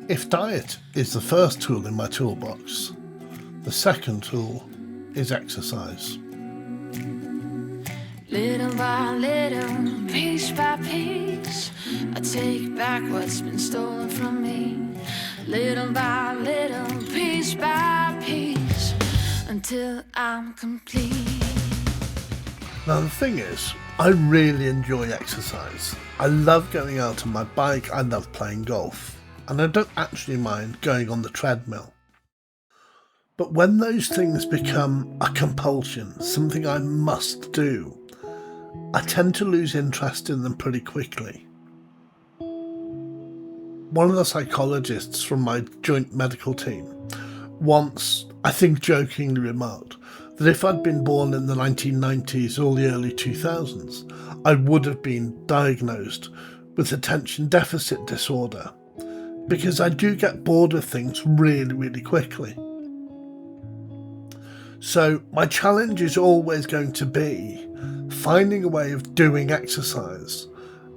If diet is the first tool in my toolbox, the second tool is exercise. Little by little, piece by piece, I take back what's been stolen from me. Little by little, piece by piece, until I'm complete. Now the thing is, I really enjoy exercise. I love going out on my bike, I love playing golf, and I don't actually mind going on the treadmill. But when those things become a compulsion, something I must do, I tend to lose interest in them pretty quickly. One of the psychologists from my joint medical team once, I think jokingly, remarked that if I'd been born in the 1990s or the early 2000s, I would have been diagnosed with attention deficit disorder, because I do get bored of things really, really quickly. So my challenge is always going to be finding a way of doing exercise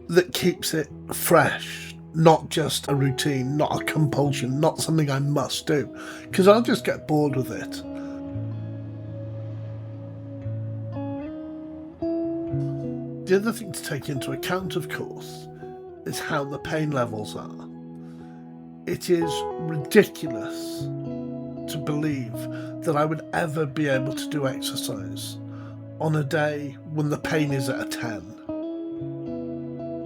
that keeps it fresh, not just a routine, not a compulsion, not something I must do, because I'll just get bored with it. The other thing to take into account, of course, is how the pain levels are. It is ridiculous to believe that I would ever be able to do exercise on a day when the pain is at a 10.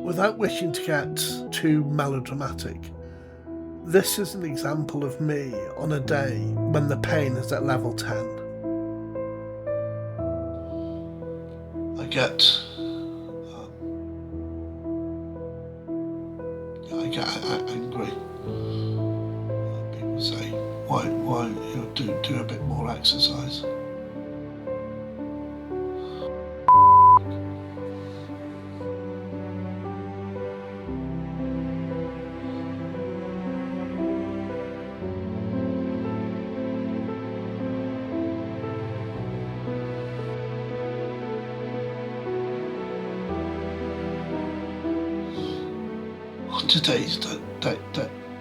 Without wishing to get too melodramatic, this is an example of me on a day when the pain is at level 10. I get angry. People say, why do a bit more exercise?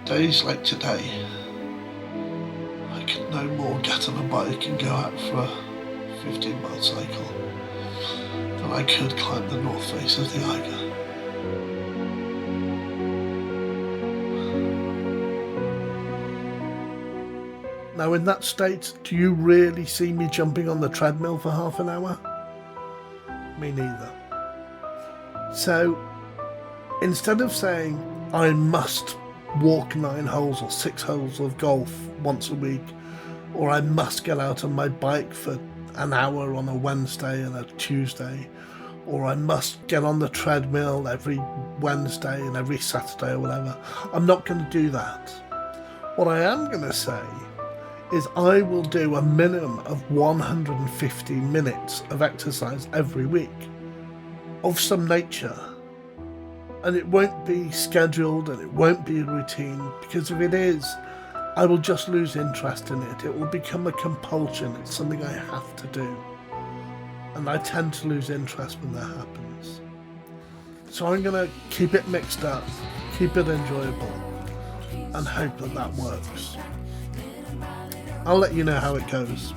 Days like today, I could no more get on a bike and go out for a 15-mile cycle than I could climb the north face of the Eiger. Now in that state, do you really see me jumping on the treadmill for half an hour? Me neither. So instead of saying I must walk 9 holes or 6 holes of golf once a week, or I must get out on my bike for an hour on a Wednesday and a Tuesday, or I must get on the treadmill every Wednesday and every Saturday or whatever, I'm not going to do that. What I am going to say is I will do a minimum of 150 minutes of exercise every week of some nature. And it won't be scheduled and it won't be a routine, because if it is, I will just lose interest in it. It will become a compulsion. It's something I have to do. And I tend to lose interest when that happens. So I'm going to keep it mixed up, keep it enjoyable, and hope that works. I'll let you know how it goes.